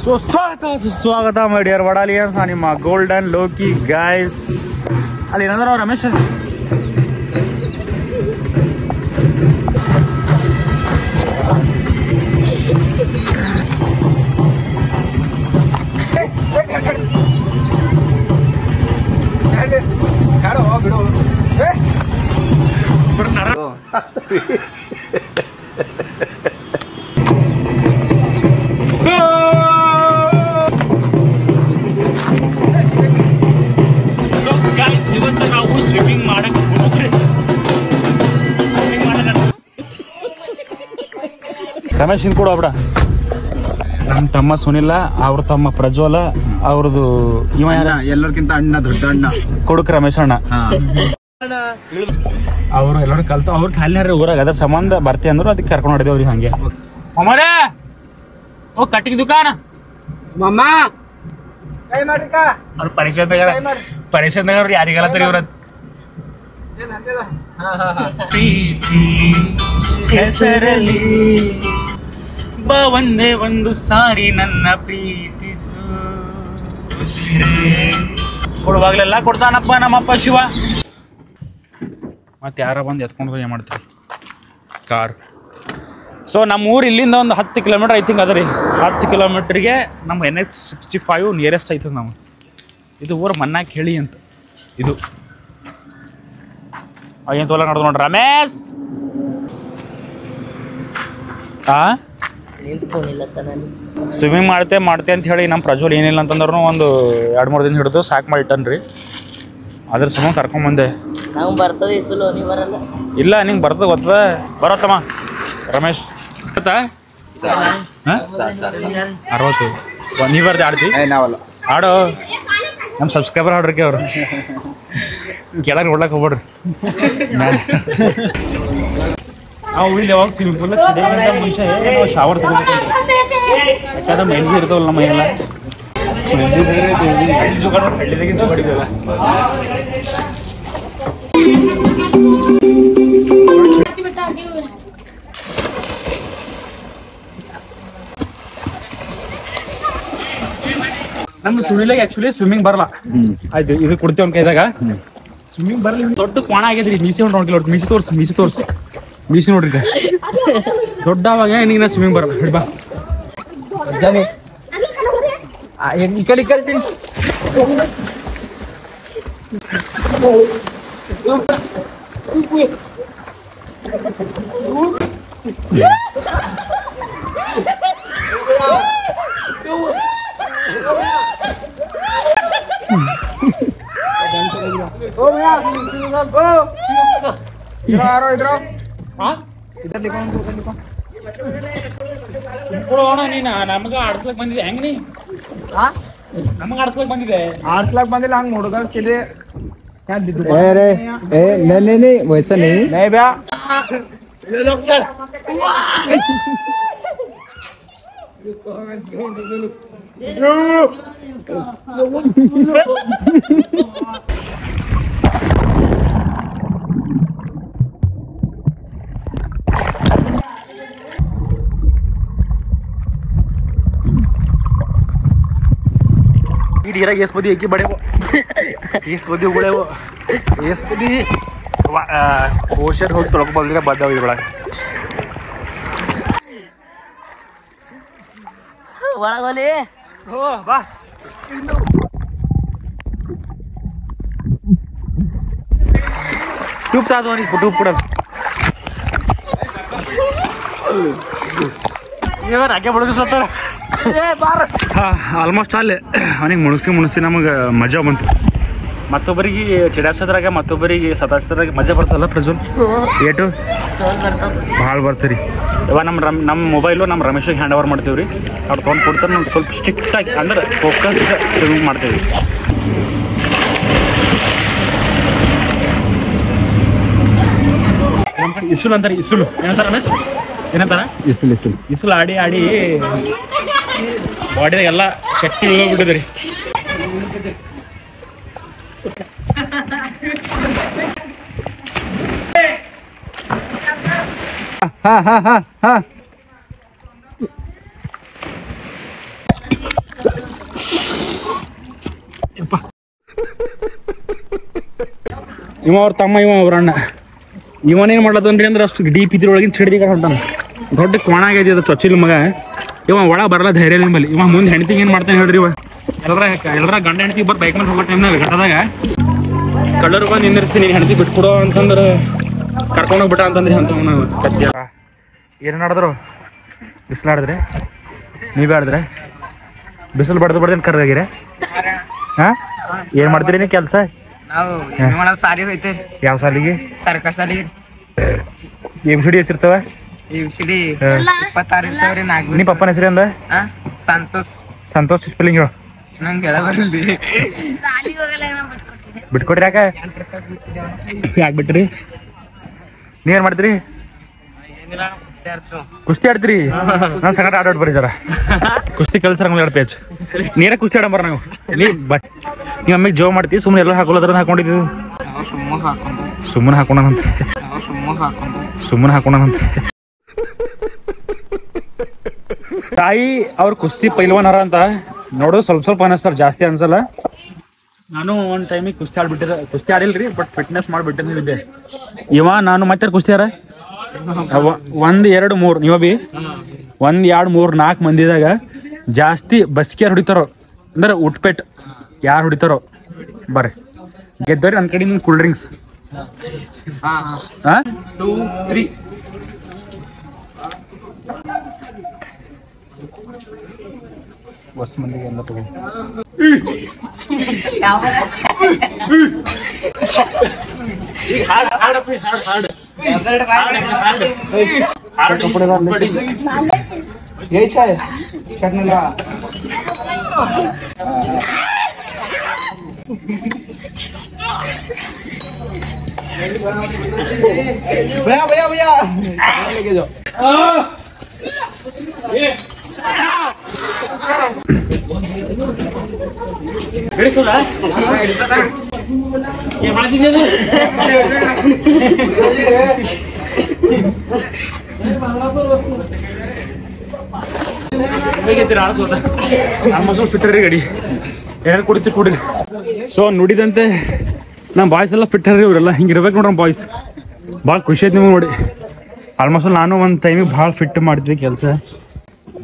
So ಸುಸ್ವಾಗತ my dear ವಡಾಲಿಯನ್ಸ್, ನಿಮ್ಮ golden Loki guys. ಅಲ್ಲಿ ಏನಂದ್ರೆ ರಮೇಶ್ ಇವತ್ತು ನಾವು ಸ್ವಿಮ್ಮಿಂಗ್ ಮಾಡಕ್ಕೆ ರಮೇಶ್ ಹಿಂಗ್ ಕೂಡ ಬಿಡ. ನಮ್ಮ ತಮ್ಮ ಸುನಿಲ, ಅವ್ರ ತಮ್ಮ ಪ್ರಜ್ವಲ, ಅವ್ರದ್ದು ಇವ ಎಲ್ಲರಿಗಿಂತ ಅಣ್ಣ, ದೊಡ್ಡ ಅಣ್ಣ ಕೊಡುಕ್ ರಮೇಶ್ ಅಣ್ಣ. ಅವ್ರು ಎಲ್ಲರೂ ಕಲ್ತು ಅವ್ರ ಖಾಲಿನಾರ ಊರಾಗ ಅದ್ರ ಸಂಬಂಧ ಬರ್ತಿ ಅಂದ್ರು, ಅದಕ್ಕೆ ಕರ್ಕೊಂಡು ಹೊಡೆದೇವ್ ಅವ್ರಿಗೆ. ಹಂಗೆ ಅಮ್ಮರೇ ಓ ಕಟ್ಟಿಗೆ ದುಕಾನ ಮಮ್ಮ ಅವ್ರ ಪರಿಷತ್ನಾಗ ಅವ್ರು ಯಾರಿಗಲ್ಲತ್ರಿ ಇವ್ರ ಹೆಸರಲ್ಲಿ ಬಾ ಒಂದೇ ಒಂದು ಸಾರಿ ನನ್ನ ಪ್ರೀತಿಸು. ಕೊಡುವಾಗ್ಲೆಲ್ಲ ಕೊಡ್ತಾನಪ್ಪ ನಮ್ಮಪ್ಪ ಶಿವ. ಮತ್ತೆ ಯಾರ ಬಂದು ಎತ್ಕೊಂಡು ಹೋಗಿ ಮಾಡ್ತೀವಿ ಕಾರ್. ಸೊ ನಮ್ಮ ಊರು ಇಲ್ಲಿಂದ ಒಂದು 10 ಕಿಲೋಮೀಟ್ರ್ ಐ ಥಿಂಕ್ ಅದ ರೀ. 10 ಕಿಲೋಮೀಟ್ರಿಗೆ ನಮ್ಮ NH65 ನಿಯರೆಸ್ಟ್ ಆಯ್ತದ. ನಾವು ಇದು ಊರು ಮನ್ನಾಕ್ ಹೇಳಿ ಅಂತ. ಇದು ಏನು ತೋಲ ನೋಡ್ದು ನೋಡ್ರಿ ರಮೇಶ್. ಸ್ವಿಮ್ಮಿಂಗ್ ಮಾಡ್ತೆ ಅಂತ ಹೇಳಿ ನಮ್ಮ ಪ್ರಜ್ವಲ್ ಏನಿಲ್ಲ ಅಂತಂದ್ರೂ ಒಂದು 2-3 ದಿನ ಹಿಡಿದು ಸಾಕು ಮಾಡಿ ಇಟ್ಟನ್ರಿ. ಅದ್ರ ಸಂಬಂಧ ಕರ್ಕೊಂಬಂದೆ. ಇಲ್ಲ ನಿಂಗೆ ಬರ್ತದ ಗೊತ್ತದ. ಬರತ್ತಮ್ಮ ರಮೇಶ್ 60 ನೀ ಬರ್ದೆ ಆಡ್ತಿ ಆಡೋ. ನಮ್ಮ ಸಬ್ಸ್ಕ್ರೈಬರ್ ಆಡ್ರಿ ಅವ್ರು ಕೆಳಗೆ ನೋಡ್ಲಕ್ಕೆ ಹೋಗ್ಬೇಡ್ರಿ. ನಾವು ಇಲ್ಲಿ ಯಾವಾಗ ಸ್ವಿಮ್ಮಿಂಗ್ ಪೂಲ್ ಮುಂಚೆ ನಾವು ಶಾವರ್ ತಗೋಬೇಕಂದ್ರೆ ಯಾಕಂದ್ರೆ ಮೆಹಂದಿ ಇರ್ತಾವಲ್ಲ ನಮ್ಮ ಮೈಯೆಲ್ಲ. ಹಳ್ಳಿದಾಗಿಂತ ಹೊಡಿತೀವಲ್ಲ. ನಮ್ಮ ಸುನಿಲಾಗ ಆಕ್ಚುಲಿ ಸ್ವಿಮ್ಮಿಂಗ್ ಬರಲ್ಲ. ಆಯ್ತು ಇದು ಕೊಡ್ತೀವಿ ಅವ್ನ ಕೈದಾಗ. ಸ್ವಿಮ್ಮಿಂಗ್ ಬರಲಿ. ದೊಡ್ಡ ಕೋಣ ಆಗೈತ್ರಿ. ಮೀಸಿ ಹೊಂಡ್ ನೋಡ್ಕಿಲ್ಲ. ಮೀಸಿ ತೋರ್ಸು ಮೀಸಿ ನೋಡ್ರಿ. ದೊಡ್ಡ ಅವಾಗ ನೀನ ಸ್ವಿಮ್ಮಿಂಗ್ ಬರಲ್ಲ. ಹಿಡ್ ಬಾ ಈ ಕಡೆ ಕಳ್ತೀನಿ. ನೀನ ನಮಗ ಆಡ್ಸ್ಲಕ್ ಬಂದಿದೆ ಹೆಂಗ? ನೀ ನಮಗ ಆಡ್ಸ್ಲಕ್ ಬಂದಿದೆ. ಆಡ್ಸ್ಲಕ್ ಬಂದಿಲ್ಲ. ಹಂಗ ನೋಡುದ ಕಿಲಿ वैसा नहीं भैया ಎಸ್ ಬದಿ ಏಕಿ ಬಡೇವು ಎಸ್ ಬದಿ ಉಗುಳೇವು ಎಸ್ ಬದಿ ಓಷರ್ ಹೋಗಿ ತೊಳ್ಕೊ ಬಂದ್ರೆ ಬದ್ದಾವ ಇದ್ರೊಳಗೆ. ಒಳಗೋಲಿ ಹೋ ಬಾ. ಟ್ಯೂಬ್ ತಾದು ಟ್ಯೂಬ್ ಕೂಡ ಇವಾಗ ಹಾಗೆ ಬಡೋದು ಸತ್ತಾರ. ಆಲ್ಮೋಸ್ಟ್ ಅಲ್ಲೇ ಅವನಿಗೆ ಮುಣಸಿ ನಮಗೆ ಮಜಾ ಬಂತು. ಮತ್ತೊಬ್ಬರಿಗೆ ಚಿಡಾಸದ್ರಾಗ ಮತ್ತೊಬ್ಬರಿಗೆ ಸತಾಸದ್ರಾಗ ಮಜಾ ಬರ್ತಲ್ಲ ಪ್ರಜ್ವಲ್. ಏಟು ಭಾಳ ಬರ್ತೀರಿ. ಇವಾಗ ನಮ್ಮ ಮೊಬೈಲು ನಮ್ಮ ರಮೇಶಿಗೆ ಹ್ಯಾಂಡ್ ಓವರ್ ಮಾಡ್ತೀವಿ ರೀ. ಅವ್ರು ತೊಗೊಂಡು ಕೊಡ್ತಾರೆ. ನಾವು ಸ್ವಲ್ಪ ಸ್ಟ್ರಿಕ್ಟಾಗಿ ಅಂದ್ರೆ ಫೋಕಸ್ ಸ್ವಿಮ್ಮಿಂಗ್ ಮಾಡ್ತೀವಿ. ಇಸುಲ್ ಅಂತಾರೆ. ಇಸುಲು ಏನಂತಾರ ರಮೇಶ್? ಏನಂತಾರ? ಇಸುಲು ಆಡಿ ಬಾಡಿದಾಗೆಲ್ಲ ಶಕ್ತಿ ಇಳಿದೋಗ್ಬಿಟ್ಟಿದೆ ರೀ. ಇವ ಅವ್ರ ತಮ್ಮ ಇವ ಅವ್ರ ಅಣ್ಣ. ಇವನೇನು ಮಾಡ್ಲತ್ತನ್ರಿ ಅಂದ್ರೆ ಅಷ್ಟು ಡೀಪ್ ಇದ್ರೊಳಗಿನ ಚಿಡಿಗೆ ಹೊಂಟಾನ. ದೊಡ್ಡ ಕೋಣ ಆಗೈತಿ ಅದು ಚೊಚ್ಚಿಲ್ ಮಗ. ಇವ ಒಳ ಬರಲ್ಲ ಧೈರ್ಯ ನಿಮ್ಮಲ್ಲಿ. ಇವ ಮುಂದೆ ಹೆಂಡತಿಗೆ ಏನು ಮಾಡ್ತಾನೆ ಹೇಳ್ರಿ. ಇವ ಎಲ್ಲರ ಗಂಡ ಹೆಂಡತಿ ಬರ್ ಬೈಕ್ ಮೇಲೆ ಹೋಗೋ ಟೈಮ್ನಾಗ ಘಟದಾಗ ಕಳ್ಳರು ಬಂದು ನಿಂದಿರ್ಸಿ ನೀನು ಹೆಂಡತಿ ಬಿಟ್ಕೊಡೋ ಅಂತಂದ್ರೆ ಕರ್ಕೊಂಡೋಗ್ಬಿಟ್ಟ ಅಂತಂದ್ರಿ ಅಂತ ಅವನು ಕತ್ತಿ. ಏನು ನಡೆದ್ರು ಬಿಸಿಲಾಡಿದ್ರೆ ನೀವೇ ಆಡಿದ್ರೆ ಬಿಸಿಲು ಬಡ್ದೇನು ಕರ್ರಾಗಿರೆ. ಹಾಂ ಏನು ಮಾಡ್ತೀರಿ ನೀವು ಕೆಲಸ? ನಾವು ಸಾಲಿ ಹೋಯ್ತೇವೆ. ಯಾವ ಸಾಲಿಗೆ? ಸರ್ಕಾರ ಸಾಲಿಗೆ. ABCD ಹೆಸರಿರ್ತವ? ABCD 26 ಇರ್ತಾವ್ರಿ. ನಿಮ್ಮ ಪಪ್ಪನ ಹೆಸರು ಅಂದ? ಸಂತೋಷ್. ಸಂತೋಷ್ ಸ್ಪೆಲ್ಲಿಂಗ್ ಹೇಳು. ನಂಗೆ ಹೇಳ ಬರಲ್ರಿ. ಬಿಟ್ಕೊಡ್ರಿ. ಯಾಕೆ ಬಿಟ್ರಿ? ನೀವೇನು ಮಾಡ್ತೀರಿ? ಕುಸ್ತಿ ಆಡ್ತೀರಿ? ನಾನು ಸಂಗಟ ಆಡೋಡ್ ಬರೀ ಜರ ಕುಸ್ತಿ ಕಲ್ಸರ 2 ಪೇಜ್ ನೀರೇ ಕುಸ್ತಿ ಆಡಂಬರ ನಾವು. ಬಟ್ ನೀವು ಅಮ್ಮಿಗೆ ಜೋ ಮಾಡ್ತೀವಿ. ಸುಮ್ಮನೆ ಎಲ್ಲ ಹಾಕೊಳ್ಳೋದ್ರ ಹಾಕೊಂಡಿದ್ದೀವಿ. ಸುಮ್ಮನೆ ಹಾಕೋಣಂತ ತಾಯಿ ಅವ್ರ ಕುಸ್ತಿ ಪೈಲ್ವಾನರ ಅಂತ ನೋಡೋದು ಸ್ವಲ್ಪ ಅನಿಸ್ತಾರೆ, ಜಾಸ್ತಿ ಅನ್ಸಲ್ಲ. ನಾನು ಒಂದು ಟೈಮಿಗೆ ಕುಸ್ತಿ ಆಡಿಲ್ರಿ, ಬಟ್ ಫಿಟ್ನೆಸ್ ಮಾಡಿಬಿಟ್ಟಿದ್ದೆ. ನಾನು ಮತ್ತೆ ಕುಸ್ತಿಯಾರ 1 2 3 ನೀವ ಬಿ 1 2 3 4 ಮಂದಿದಾಗ ಜಾಸ್ತಿ ಬಸ್ಕಿಯಾರು ಹೊಡಿತಾರೋ ಅಂದ್ರೆ ಉಟ್ಪೆಟ್ ಯಾರು ಹೊಡಿತಾರೋ ಬರ್ರಿ ಗೆದ್ದವ್ರಿ. ನನ್ನ ಕಡೆಯಿಂದ ಕೂಲ್ ಡ್ರಿಂಕ್ಸ್ 2 3 ಬಸ್ ಮಂದಿಗೆ ಎಲ್ಲ ತಗೋ. भैया भैया भैया लेके जाओ. ಫಿಟ್ಟರಿ ಗಡಿ ಏನಾರು ಕುಡಿತಿ ಕುಡಿ. ಸೊ ನುಡಿದಂತೆ ನಮ್ಮ ಬಾಯ್ಸ್ ಎಲ್ಲ ಫಿಟ್ಟರಿ. ಇವರೆಲ್ಲ ಹಿಂಗಿರ್ಬೇಕು ನೋಡ್ರಿ ನಮ್ಮ ಬಾಯ್ಸ್. ಭಾಳ ಖುಷಿ ಐತಿ ನಿಮಗೆ ನೋಡಿ. ಆಲ್ಮೋಸ್ಟ್ ನಾನು ಒಂದು ಟೈಮಿಗೆ ಭಾಳ ಫಿಟ್ ಮಾಡ್ತಿದ್ದೆ ಕೆಲಸ.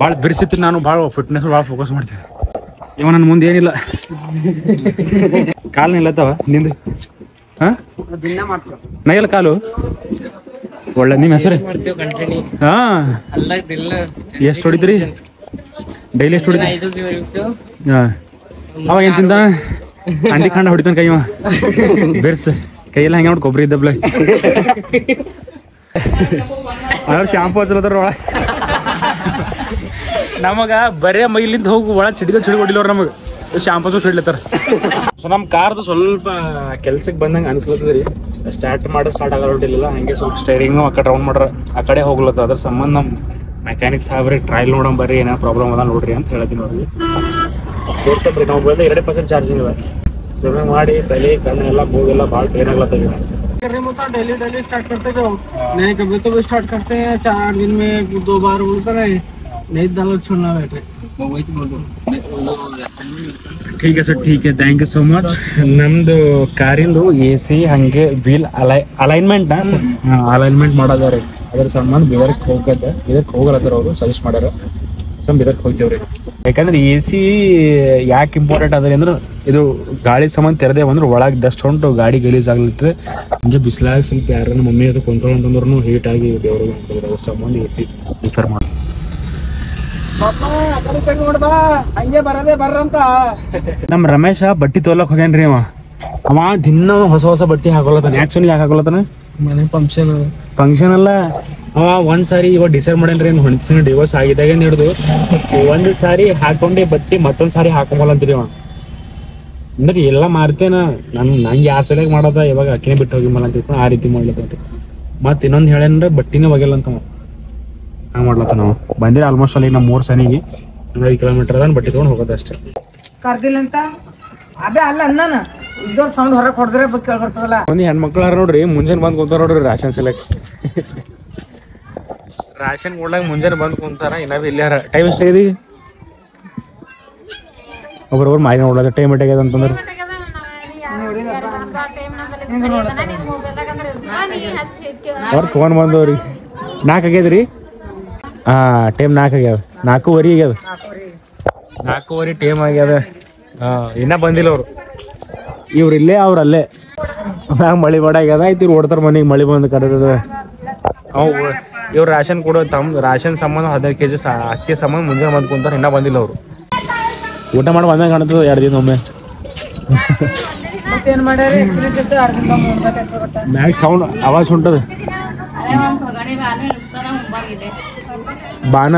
ಭಾಳ ಬಿರ್ಸಿತ್ತು. ನಾನು ಭಾಳ ಫಿಟ್ನೆಸ್ ಭಾಳ ಫೋಕಸ್ ಮಾಡ್ತೀನಿ. ಇವ ನನ್ನ ಮುಂದೆ ಏನಿಲ್ಲ. ಕಾಲು ನಿಲ್ಲತ್ತವ ನಿಂದು? ಹಾಂ ನೈಲ್ಲ ಕಾಲು. ಒಳ್ಳೆ ನಿಮ್ಮ ಹೆಸರು? ಹಾಂ ಎಷ್ಟು ಹೊಡಿತೀರಿ ಡೈಲಿ? ಎಷ್ಟು ಹೊಡಿತೀರಿ? ಹಾಂ ಅವಾಗ ಏನು ತಿಂದ? ಅಂಡಿ ಖಂಡ ಹೊಡಿತಾನೆ ಕೈವ ಬೆರ್ಸ್ ಕೈಯೆಲ್ಲ ಹಂಗೆ ನೋಡಿ ಕೊಬ್ಬರಿ ಇದ್ದಬ್ಲ. ಅವ್ರು ಶಾಂಪು ಹಚ್ಚಲತ್ತಾರ ಒಳ. ನಮಗ ಬರೇ ಮೈಲಿಂದ ಹೋಗಿ ಒಳ ಚಿಡಿದ ಚಿಡಿ ಹೊಡಿಲವ್ರ. ನಮಗೆ ಶಾಂಪು ಚಿಡ್ಲತ್ತಾರ. ಸೊ ನಮ್ಮ ಕಾರ್ದು ಸ್ವಲ್ಪ ಕೆಲ್ಸಕ್ಕೆ ಬಂದಂಗೆ ಅನ್ಸ್ಲತ್ತದ ರೀ. ಸ್ಟಾರ್ಟ್ ಆಗಲ್ಲ. ಹಂಗೆ ಸ್ವಲ್ಪ ಸ್ಟೈರಿಂಗು ಆ ಕಡೆ ರೌಂಡ್ ಮಾಡ್ರ ಆ ಕಡೆ ಹೋಗ್ಲತ್ತ. ಅದ್ರ ಸಂಬಂಧ ನಮ್ಮ ಮೆಕ್ಯಾನಿಕ್ ಸಾಹೇಬ್ರಿ ಟ್ರಯಲ್ ನೋಡೋಣ ಬರ್ರಿ, ಏನೋ ಪ್ರಾಬ್ಲಮ್ ಅದ ನೋಡ್ರಿ ಅಂತ ಹೇಳ್ತೀನಿ ಅವ್ರಿಗೆ. ತೋರ್ಸಬ್ರಿ ನಾವು ಬಂದು 2% ಚಾರ್ಜಿಂಗ್ ಇವೆ. ಸ್ವಿಮ್ಮಿಂಗ್ ಮಾಡಿ ತಲೆ ಕಣ್ಣು ಎಲ್ಲ ಹೋಗೆಲ್ಲ ಭಾಳ ಪೇನ್ ಆಗ್ಲತ್ತದ. डेली स्टार्ट करते जाओ. नहीं कभी तो स्टार्ट करते हैं 4 दिन में 2 बार बोलता रहे. नहीं दाल छोड़ना बैठे. ठीक है सर, ठीक है, थैंक यू सो मच. ನಮ್ದು ಕಾರಿಂದು AC ಹಂಗೆ ವೀಲ್ ಅಲೈನ್ಮೆಂಟ್ ಸರ್ ಅಲೈನ್ಮೆಂಟ್ ಮಾಡೋದಾರೆ. ಅದ್ರ ಸಂಬಂಧ ಬಿದರ್ಗೆ ಹೋಗತ್ತೆ. ಇದಕ್ಕೆ ಹೋಗಲತ್ತಾರ ಅವರು ಸಜೆಸ್ಟ್ ಮಾಡ್ಯಾರ. ಬಿದರ್ಗೆ ಹೋಗ್ತೇವ್ರಿ. ಯಾಕಂದ್ರೆ AC ಯಾಕೆ ಇಂಪಾರ್ಟೆಂಟ್ ಅದ್ರಿ ಅಂದ್ರೆ ಇದು ಗಾಳಿ ಸಂಬಂಧ ತೆರೆದೇ ಬಂದ್ರೆ ಒಳಗೆ ಡಸ್ಟ್ ಹೊಂಟು ಗಾಡಿ ಗಲೀಜ್ ಆಗ್ಲಿತ್ತೆ. ಹಂಗೆ ಬಿಸಿಲಾಗಿ ಸ್ವಲ್ಪ ಯಾರನ್ನ ಮಮ್ಮಿ ಅದು ಕೊಂತ್ಕೊಳ್ಳೋ ಅಂತಂದ್ರೂ ಹೀಟ್ ಆಗಿ ದೇವ್ರಿಗೆ ಅದ್ರ ಸಂಬಂಧ AC ಪ್ರಿಫರ್ ಮಾಡಿ. ಹಂಗೆ ಬರದೇ ಬರ್ರಂತ. ನಮ್ಮ ರಮೇಶ ಬಟ್ಟಿ ತೊಗೊಳಕ್ ಹೋಗ್ಯಾನ್ರಿ. ಅವ ದಿನ ಹೊಸ ಬಟ್ಟಿ ಹಾಕೊಳತಾನ. ಆಕ್ಚುಲಿ ಯಾಕೆ ಹಾಕೊಳತಾನ? ಮನೆ ಫಂಕ್ಷನ್ ಅಲ್ಲ. ಅವ ಒಂದ್ ಸಾರಿ ಇವಾಗ ಡಿಸೈಡ್ ಮಾಡೇನ್ರಿ ಹೊಂದಿನ ಡಿವೋರ್ಸ್ ಆಗಿದಾಗ ಹಿಡಿದು ಒಂದ್ ಸಾರಿ ಹಾಕೊಂಡೆ ಬಟ್ಟಿ ಮತ್ತೊಂದ್ ಸಾರಿ ಹಾಕೊಂಬಲ್ಲಂತೀರಿ ಅವ. ಅಂದ್ರೆ ಎಲ್ಲ ಮಾರ್ತೇನ ನಂಗೆ ಯಾವ ಸಲಿಯಾಗಿ ಮಾಡೋದ ಇವಾಗ ಅಕ್ಕಿನೇ ಬಿಟ್ಟು ಹೋಗಿಮಲ್ಲ ಅಂತ ಆ ರೀತಿ ಮಾಡ್ಲತ್ತ. ಮತ್ ಇನ್ನೊಂದ್ ಹೇಳೇನ್ರ ಬಟ್ಟಿನೇ ಒಗೆಲ್ಲ ಅಂತ ಹಂಗ ಮಾಡ್ಲತ್ತ. ನಾವು ಬಂದಿರ ಆಲ್ಮೋಸ್ಟ್ ಅಲ್ಲಿ ನಮ್ಮ 3 ಸನಿಗೆ 5 ಕಿಲೋಮೀಟರ್ ಅದ ಬಟ್ಟಿ ತಗೊಂಡ್ ಹೋಗೋದ ಅಷ್ಟೇ. ಕರ್ದಿಲ್ಲ ಅಂತ ಅದೇ ಅಲ್ಲ ಅನ್ನ ಇದ್ದವ್ರ ಸೌಂಡ್ ಹೊರಗೆ ಹೊಡೆದ್ರೆ ಕೇಳ್ಬರ್ತದಲ್ಲ. ಒಂದ್ ಹೆಣ್ಮಕ್ಳು ಹಾರ ನೋಡ್ರಿ ಮುಂಜಾನೆ ಬಂದ್ ಕುಂತಾರ ನೋಡ್ರಿ ರಾಷನ್ ಸಲಕ್. ರಾಷನ್ ಕೊಡ್ಲಾಗ ಮುಂಜಾನೆ ಬಂದ್ ಕುಂತಾರ. ಇನ್ನ ಇಲ್ಲಿ ಯಾರ ಟೈಮ್ ಎಷ್ಟಾಗಿದೆ? ಒಬ್ರೊಬ್ರು ಮಾಯಿನ ನೋಡ್ಲಾಗ ಟೈಮ್ ಎಷ್ಟಾಗ್ಯದ ಅಂತಂದ್ರೆ ಅವ್ರು ಫೋನ್ ಬಂದವ್ರಿ 4 ಆಗ್ಯದ್ರಿ. ಟೈಮ್ 4 ಆಗ್ಯಾವ, 4:15 ಆಗ್ಯಾವ, 4:15 ಟೈಮ್ ಆಗ್ಯಾದ. ಇನ್ನ ಬಂದಿಲ್ಲ ಅವ್ರು. ಇವ್ರು ಇಲ್ಲೇ ಅವ್ರು ಅಲ್ಲೇ. ಮಳಿ ಬಡ ಆಗ್ಯದ. ಆಯ್ತು ಇವ್ರು ಓಡ್ತಾರ ಮನೆಗೆ. ಮಳಿ ಬಂದು ಕರೆದ ಅವು ಇವ್ರು ರಾಷನ್ ಕೊಡೋ ರಾಷನ್ ಸಂಬಂಧ 15 kg ಅಕ್ಕಿ ಸಂಬಂಧ ಮುಂಜಾನೆ ಬಂದು ಕುಂತಾರೆ. ಇನ್ನೂ ಬಂದಿಲ್ಲ ಅವರು. ಊಟ ಮಾಡಿ ಬಂದಾಗ ಕಾಣ್ತದೆ 2 ದಿನ ಒಮ್ಮೆ. ಮ್ಯಾಗ್ ಸೌಂಡ್ ಆವಾಜ್ ಹೊಂಟದ. ಬಾನ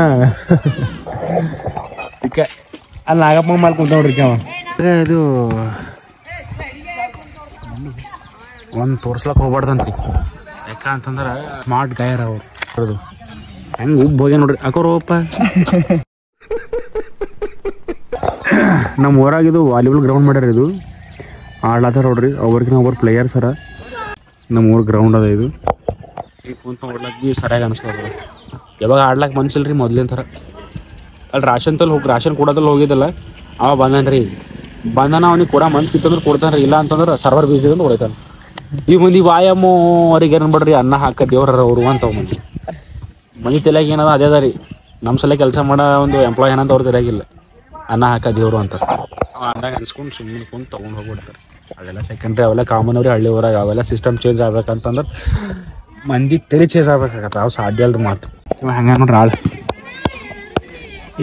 ಅಲ್ಲಿ ನಾಗಪ್ಪ ಮಾಡಿ ಕುಂತ ನೋಡ್ರಿ ಅವ. ಇದು ಒಂದು ತೋರ್ಸ್ಲಕ್ ಹೋಗ್ಬಾರ್ದಂತ್ರಿ. ಯಾಕ ಅಂತಂದ್ರೆ ಸ್ಮಾರ್ಟ್ ಗಾಯರ್ ಅವ್ರು. ಹೆಂಗೆ ಉಬ್ಬ ಹೋಗ್ಯ ನೋಡ್ರಿ. ಹಾಕೋರಪ್ಪ ನಮ್ಮ ಊರಾಗಿದು ವಾಲಿಬಾಲ್ ಗ್ರೌಂಡ್ ಮಾಡ್ಯಾರ. ಇದು ಆಡ್ಲಾತಾರ ನೋಡ್ರಿ. ಅವ್ರಿಗಿನ ಒಬ್ಬರು ಪ್ಲೇಯರ್ಸ್ ಅರ. ನಮ್ಮ ಊರ್ ಗ್ರೌಂಡ್ ಅದ ಇದು. ಈಗ ಕುಂತ ನೋಡ್ಲಕ್ ಭೀ ಸರಿಯಾಗಿ ಅನಿಸ್ತದ. ಯಾವಾಗ ಆಡ್ಲಾಕ್ ಮನ್ಸಿಲ್ರಿ ಮೊದ್ಲಿನ ಥರ. ಅಲ್ಲಿ ರಾಷನ್ ಕೊಡೋದಲ್ಲಿ ಹೋಗಿದ್ದಲ್ಲ ಅವ ಬಂದನ್ರಿ. ಬಂದನ ಅವ್ನಿಗೆ ಕೂಡ ಮನ್ಸಿತ್ತಂದ್ರೆ ಕೊಡ್ತಾನ್ರಿ. ಇಲ್ಲ ಅಂತಂದ್ರೆ ಸರ್ವರ್ ಬೀಜ ಅಂದ್ರೆ ಹೊಡಿತಾನೆ. ಈ ಮಂದಿ ವಾಯಮ್ಮು ಅವ್ರಿಗೆ ಏನು ಬಿಡ್ರಿ ಅನ್ನ ಹಾಕ ದೇವ್ರ ಅವರು ಅಂತವ್ ಮಂದಿ ತಲೆಯಾಗ ಏನದ ಅದೇ ಅದ ರೀ. ನಮ್ಮ ಸಲ ಕೆಲಸ ಮಾಡೋ ಒಂದು ಎಂಪ್ಲಾಯ್ ಏನಂತ ಅವ್ರ ತಲೆಯಾಗಿಲ್ಲ. ಅನ್ನ ಹಾಕ ದೇವ್ರು ಅಂತ ಅಂದಾಗ ಅನ್ಸ್ಕೊಂಡು ಸುಮ್ಮನೆ ಕುಂತು ತೊಗೊಂಡು ಹೋಗ್ಬಿಡ್ತಾರೆ. ಅವೆಲ್ಲ ಸೆಕೆಂಡ್ರಿ. ಅವೆಲ್ಲ ಕಾಮನ್ ಅವ್ರಿ ಹಳ್ಳಿ ಊರಾಗ. ಅವೆಲ್ಲ ಸಿಸ್ಟಮ್ ಚೇಂಜ್ ಆಗ್ಬೇಕಂತಂದ್ರೆ ಮಂದಿ ತಲೆ ಚೇಂಜ್ ಆಗ್ಬೇಕಾಗತ್ತೆ. ಅವು ಸಾಧ್ಯ ಅಲ್ದು ಮಾತು. ಹಂಗ ನೋಡ್ರಿ ಆಳು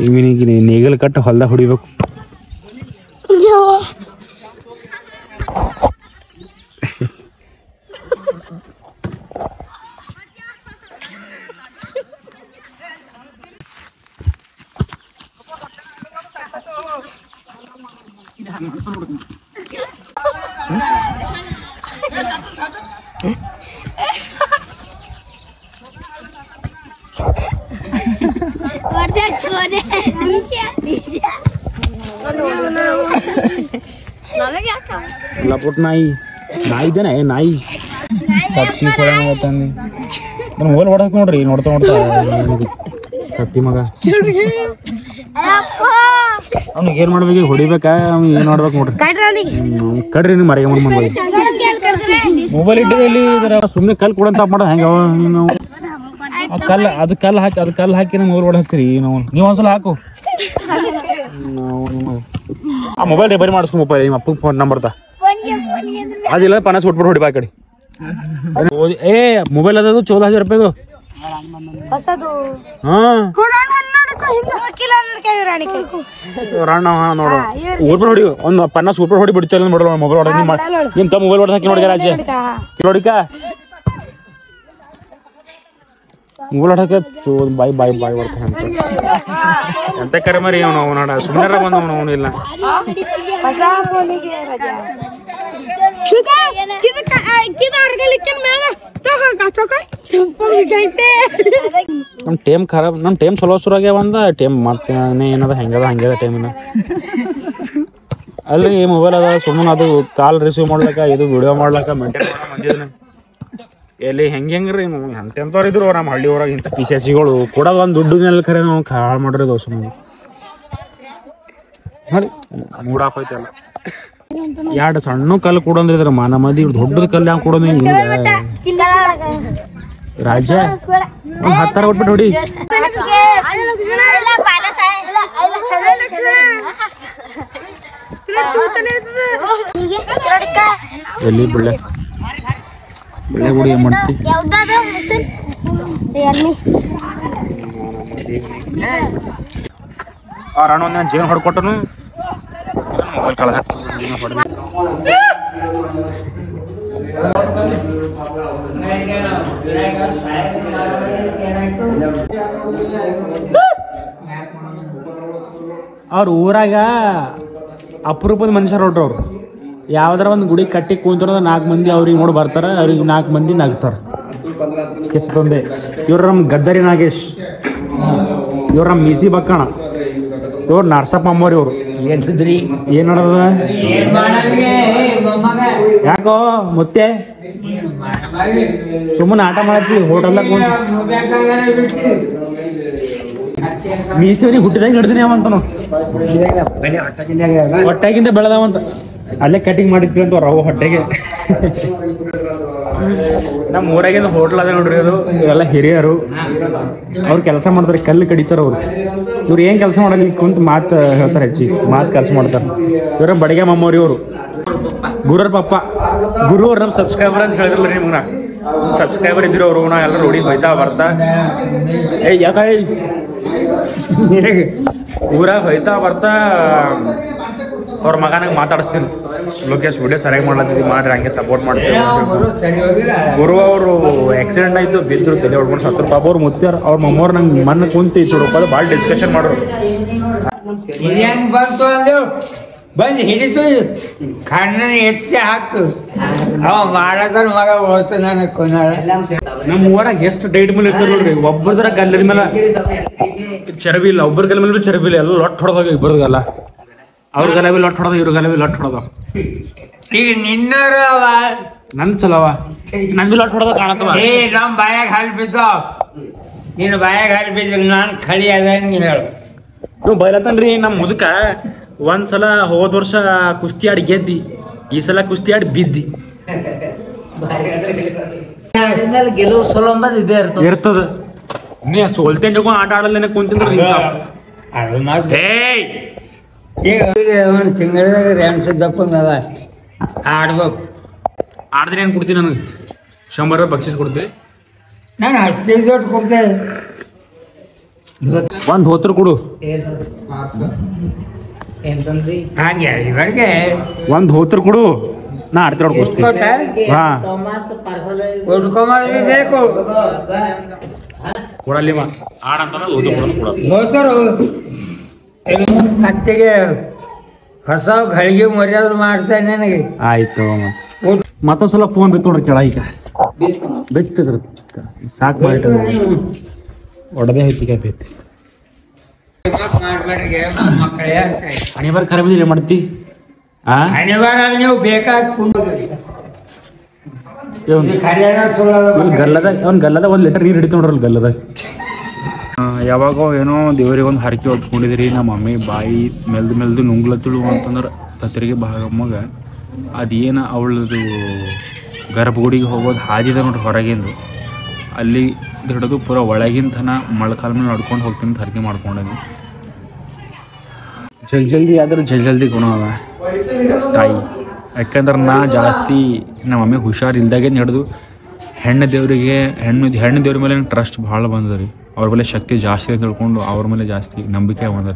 ಇವನಿಗೆ ನೇಗಲ್ ಕಟ್ಟು ಹೊಲ್ದಾಗ ಹೊಡಿಬೇಕು. ಲಪುಟ್ ನಾಯಿ ಇದೇನೆ ನಾಯಿ ಕತ್ತಿ ನನ್ನ ಹೋಲ್ ಹೊಡಕ್ ನೋಡ್ರಿ. ನೋಡ್ತಾ ಕತ್ತಿ ಮಗ ಅವ್ನಿಗೆ ಏನ್ ಮಾಡ್ಬೇಕು? ಹೊಡಿಬೇಕಾ? ಅವ್ನು ಏನ್ ಮಾಡ್ಬೇಕು ನೋಡ್ರಿ. ಕಡ್ರಿ ನೀವು ಮರೆಗೆ ಮೊಬೈಲ್ ಇಟ್ಟಿದಲ್ಲಿ ಸುಮ್ಮನೆ ಕಲ್ ಕೊಡಂತ ಮಾಡೋದು ಹೆಂಗ? ಕಲ್ಲು ಹಾಕಿ ನಮ್ಮ ಮೊಬೈಲ್ ಹೊಡ ಹಾಕ್ತಿರಿ ನಾವು. ನೀವು ಒಂದ್ಸಲ ಹಾಕು. ಆ ಮೊಬೈಲ್ ರಿಪೇರಿ ಮಾಡಿಸ್ಕೊ. ನಿಮ್ಮ ಅಪ್ಪಗೆ ಫೋನ್ ನಂಬರ್ ಅದಿಲ್ಲ ಪನ ಸುಟ್ಬಿಟ್ಟು ಹೊಡಿ ಬಾ ಕಡೆ. ಮೊಬೈಲ್ ಅದದು 14,000 ರೂಪಾಯಿದು. ನೋಡು ಊರ್ಬಿಟ್ಟು ಹೊಡಿ. ಒಂದು ಪನ್ನ ಸೂಪರ್ ಹೊಡಿ ಬಿಡ್ತಿಲ್ಲ ನೋಡಲ್ಲ ಮೊಬೈಲ್ ಹೊಡ. ನಿಮ್ ತ ಮೊಬೈಲ್ ಹೊಡ್ದಾಕಿ ನೋಡಿ ರಾಜೆ ಕಿಲೋಡಿಕ ಮೊಬೈಲ್ ಹೊಡಕ ಬಾಯ್ ಬರ್ತಾನೆ ಅಂತ ಎಂತ ಕರೆ ಮರಿ ಅವನು ನೋಡ. ಸುಮ್ಮನೆ ಬಂದವನು ಅವನು ಇಲ್ಲ. ನಮ್ಮ ಟೈಮ್ ಖರಾಬ್. ನಮ್ಮ ಟೈಮ್ ಚಲೋ ಶುರುವಾಗ್ಯ ಒಂದು ಟೈಮ್ ಮತ್ತೆ ಏನದ ಹೆಂಗದ ಹಂಗ್ಯದ ಟೈಮಿನ. ಅಲ್ಲಿ ಮೊಬೈಲ್ ಅದ ಸುಮ್ಮನೆ ಅದು ಕಾಲ್ ರಿಸೀವ್ ಮಾಡ್ಲಕ್ಕ ಇದು ವಿಡಿಯೋ ಮಾಡ್ಲಕ್ಕ ಮೇಂಟೈನ್ ಮಾಡೋ ಮಂದಿದನ ಎಲ್ಲಿ ಹೆಂಗ್ರಿ ಎಂತೆಂಥವ್ರು ಇದ್ರು ನಮ್ಮ ಹಳ್ಳಿ ಊರಾಗ. ಇಂಥ ಪಿಶಾಚಿಗಳು ಕೊಡೋದು ಒಂದು ದುಡ್ಡಿನಲ್ಲಿ ಖರೆ ನಾವು ಹಾಳು ಮಾಡ್ರಿ ದೋಸ ನೋಡಿ. ಮೂಡಾಪೈತೆ ಅಲ್ಲ. 2 ಸಣ್ಣ ಕಲ್ಲು ಕೊಡಂದ್ರೆ ಇದ್ರ ಮಾನ ಮದಿ ದೊಡ್ಡದ ಕಲ್ಲು ಹ್ಯಾಂಗ ಕೊಡೋದು? ರಾಜ ಒಂದು 10 ಕೊಟ್ಬಿಟ್ಟು ನೋಡಿ. ಎಲ್ಲಿ ಬಿಳ್ಳೆ ಗುಡಿ ಏನ್ ಮಾಡ್ತಿ? ಅಣ್ಣ ಒಂದು ಜೀವನ ಹೊಡ್ಕೊಟ್ಟನು ಮೊಬೈಲ್ ಕಳ್ದ ಹೊಡೆದ. ಅವ್ರ ಊರಾಗ ಅಪರೂಪದ ಮನುಷ್ಯರು ಹೊಡ್ರು. ಅವ್ರು ಯಾವ್ದಾರ ಒಂದು ಗುಡಿ ಕಟ್ಟಿ ಕೂತಾರ 4 ಮಂದಿ ಅವ್ರಿಗೆ ನೋಡಿ ಬರ್ತಾರ. ಅವ್ರಿಗೆ 4 ಮಂದಿ ನಗ್ತಾರ. ಕೆಸದೊಂದೇ. ಇವ್ರ ನಮ್ಮ ಗದ್ದರಿ ನಾಗೇಶ್, ಇವ್ರ ನಮ್ಮ ಮೀಸಿ ಬಕ್ಕಣ, ಇವ್ರು ನರ್ಸಪ್ಪ ಅಮ್ಮವ್ರಿ. ಇವ್ರು ಏನ್ಸಿದ್ರಿ ಏನ್ ನಡದ? ಯಾಕೋ ಮುತ್ತೆ ಸುಮ್ಮನೆ ಆಟ ಮಾಡತ್ತಿ ಹೋಟೆಲ್ದಾಗ ಮೀಸೋರಿ ಹುಟ್ಟಿದಾಗ ಹಿಡ್ದಿನಿ ಅವಂತನು ಹೊಟ್ಟೆಗಿಂತ ಬೆಳೆದವಂತ ಅಲ್ಲೇ ಕಟಿಂಗ್ ಮಾಡಿಟ್ರಿ ಅವು ಹೊಟ್ಟೆಗೆ. ನಮ್ಮ ಊರಾಗಿಂದ ಹೋಟ್ಲ್ ಅದ ನೋಡ್ರಿ, ಅದು ಎಲ್ಲ ಹಿರಿಯರು ಅವ್ರು ಕೆಲಸ ಮಾಡ್ತಾರೆ, ಕಲ್ಲು ಕಡಿತಾರ ಅವ್ರು. ಇವ್ರು ಏನ್ ಕೆಲಸ ಮಾಡಲ್ಲ, ಇಲ್ಲಿ ಕುಂತ ಮಾತು ಹೇಳ್ತಾರೆ, ಮಾತು ಕೆಲಸ ಮಾಡ್ತಾರೆ. ಇವ್ರ ಬಡಿಗೆ ಮಮ್ಮವ್ರಿ ಅವರು, ಗುರುವ್ರ ಪಪ್ಪ. ಗುರು ಅವ್ರು ನಮ್ಮ ಸಬ್ಸ್ಕ್ರೈಬರ್ ಅಂತ ಹೇಳಿದ್ರಲ್ಲ ರೀ ನಿಮ್ಗೆ, ಸಬ್ಸ್ಕ್ರೈಬರ್ ಇದ್ರು ಅವರು. ನಾ ಎಲ್ಲ ರೋಡಿಗೆ ಹೋಯ್ತಾ ಬರ್ತಾ ಯಾಕ ಊರಾಗ ಹೋಯ್ತಾ ಬರ್ತಾ ಅವ್ರ ಮಗನಾಗ ಮಾತಾಡಿಸ್ತೀನಿ, ಲೋಕೇಶ್ ವಿಡಿಯೋ ಸರಿಯಾಗಿ ಮಾಡ್ಲತ್ತೀವಿ ಮಾಡ್ರಿ, ಹಂಗೆ ಸಪೋರ್ಟ್ ಮಾಡ್ತೀವಿ. ಗುರು ಅವರು ಆಕ್ಸಿಡೆಂಟ್ ಆಯ್ತು, ಬಿದ್ದರು, ತಲೆ ಹೊಡ್ಕೊಂಡು ಸತ್ರು. ಪಾಪ ಅವ್ರು ಮುತ್ತಾರ, ಅವ್ರ ಮಮ್ಮವ್ರು ನಂಗೆ ಮಣ್ಣು ಕುಂತಿ ಚುಡುಕೋದು ಭಾಳ ಡಿಸ್ಕಷನ್ ಮಾಡೋರು. ಬಂತು ಅಂದೇವು ಬಂದು ಹಿಡಿತು, ಕಣ್ಣನ ಎತ್ತಿ ಹಾಕ್ತು, ಅವ ಮಾಡತಾನ ಮಗ ಹೋಯ್ತು ನನಗೆ ಕೊನಾಳ. ನಮ್ಮ ಊರಾಗ ಎಷ್ಟು ಡೈಟ್ ಮೇಲೆ ಇರ್ತಾರೆ ನೋಡ್ರಿ, ಒಬ್ಬರದ್ರ ಗಲ್ಲದ ಮೇಲೆ ಚರಬಿ ಇಲ್ಲ, ಒಬ್ಬರ ಗಲ್ಲ ಮೇಲೆ ಚರಬಿ ಇಲ್ಲ, ಎಲ್ಲ ಲೊಟ್ಟು ಹೊಡೆದಾಗ ಇಬ್ಬರದಲ್ಲ. ಅವ್ರ ಗಲ ಬಿ ಲೊಟ್ಟು ಹೊಡೆದ, ಇವ್ರ ಗಲ ಬಿ ಲೊಟ್ಟು ಹೊಡೆದ. ಈಗ ನಿನ್ನರು ಅವ ನನ್ ಚಲವ, ನನ್ ಬಿ ಲೊಟ್ಟು ಹೊಡೆದ ಕಾಣತ್ತವ. ಏ ನಮ್ಮ ಬಾಯಾಗ ಹಾಲು ಬಿದ್ದು, ನಿನ್ನ ಬಾಯಾಗ ಹಾಲು ಬಿದ್ದಿಲ್ಲ, ನಾನು ಖಳಿ ಅದಂಗೆ ಹೇಳು. ನೀವು ಬೈಲತ್ತನ್ರಿ ನಮ್ಮ ಮುದುಕ. ಒಂದ್ಸಲ ಹೋದ ವರ್ಷ ಕುಸ್ತಿ ಆಡಿ ಗೆದ್ದಿ, ಈ ಸಲ ಕುಸ್ತಿ ಆಡಿ ಬಿದ್ದಿ. ಗೆಲುವು ಸೋಲಂಬದ್ ಇದೇ ಇರ್ತದ. ನೀ ಸೋಲ್ತೇನ್ ಜೊತೆ ಆಟ ಆಡಲ್ಲ ಕುಂತಿಂದ್ರಿ. ಅದು ಮಾತು ಏಯ್ ಈಗ ಒಂದು ತಿಂಗಳದಾಗ ರೆಣ್ಸಿದ್ದಪ್ಪನದ ಆಡ್ಬೇಕು. ಆಡಿದ್ರೆ ಏನು ಕೊಡ್ತೀನಿ ನನಗೆ? 100 ರೂಪಾಯಿ ಬಕ್ಷೀಸ್ ಕೊಡ್ತೀವಿ. ನಾನು ಅಷ್ಟೇ ದುಡ್ಡು ಕೊಡ್ತೇನೆ. ಒಂದು ಹೋತ್ರ ಕೊಡು, ಹಾಗೆ ಇವರಿಗೆ ಒಂದು ಹೋತ್ರ ಕೊಡು, ನಾ ಆಡ್ತಿರೋ ಕೊಡ್ತೀನಿ. ಹಾ ಉಡ್ಕೊಂಬ ಬೇಕು ಕೊಡಲ್ಲಿ ಆಡಂತ ಹೋತರು ಕತ್ತಿಗೆ ಹೊಸ ಗಳಿಗೆ ಮರ್ಯಾದೆ ಮಾಡ್ತೇನೆ ನನಗೆ. ಆಯ್ತು. ಮತ್ತೊಂದ್ಸಲ ಫೋನ್ ಬಿತ್ತು ನೋಡ್ರಿ ಕೆಳ, ಈಗ ಬಿಟ್ಟಿದ್ರು ಸಾಕು ಮಾಡಿಟ್ಟು ಒಡದೆ ಐತಿ ಕ್ಯಾಪ್ ಐತಿ. ಹಣಿಬಾರ ಖರೆ ಬಂದು ಏನ್ ಮಾಡ್ತಿ? ಹಣಿಬಾರ ನೀವು ಬೇಕಾಗಿ ಗಲ್ಲದಾಗ ಒಂದು ಲೀಟರ್ ನೀರು ಹಿಡಿತು ನೋಡ್ರಲ್ಲ ಗಲ್ಲದಾಗ. ಯಾವಾಗೋ ಏನೋ ದೇವರಿಗೆ ಒಂದು ಹರಕೆ ಹೊತ್ಕೊಂಡಿದ್ರಿ. ನಮ್ಮ ಮಮ್ಮಿ ಬಾಯಿ ಮೆಲ್ದು ನುಂಗ್ಲತ್ತಳು ಅಂತಂದ್ರೆ ತತ್ತರಿಗೆ ಭಾಗಮ್ಮಗ ಅದೇನು ಅವಳದು ಗರ್ಭಗುಡಿಗೆ ಹೋಗೋದು ಹಾದಿದೆ ನೋಡ್ರಿ ಹೊರಗಿಂದು, ಅಲ್ಲಿ ಹಿಡಿದು ಪೂರ ಒಳಗಿನ ತನ ಮೊಳಕಾಲ ಮೇಲೆ ನಡ್ಕೊಂಡು ಹೋಗ್ತೀನಿ ಅಂತ ಹರಕೆ ಮಾಡ್ಕೊಂಡೇನಿ. ಜಲ್ದಿ ಆದ್ರೆ ಜಲ್ದಿ ಗುಣ ಅದ ತಾಯಿ. ಯಾಕಂದ್ರೆ ನಾ ಜಾಸ್ತಿ ನಮ್ಮ ಮಮ್ಮಿ ಹುಷಾರಿಲ್ದಾಗೇನು ಹಿಡಿದು ಹೆಣ್ಣು ದೇವ್ರ ಮೇಲೆ ಟ್ರಸ್ಟ್ ಭಾಳ ಬಂದದ ರೀ. ಅವ್ರ ಮೇಲೆ ಶಕ್ತಿ ಜಾಸ್ತಿ ಅಂತ ತಿಳ್ಕೊಂಡು ಅವ್ರ ಮೇಲೆ ಜಾಸ್ತಿ ನಂಬಿಕೆ ಬಂದದ.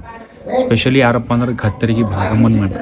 ಸ್ಪೆಷಲಿ ಯಾರಪ್ಪ ಅಂದ್ರೆ ಗತ್ತರಿಗೆ ಭಾಗಮ್ಮನ ಮೇಲೆ.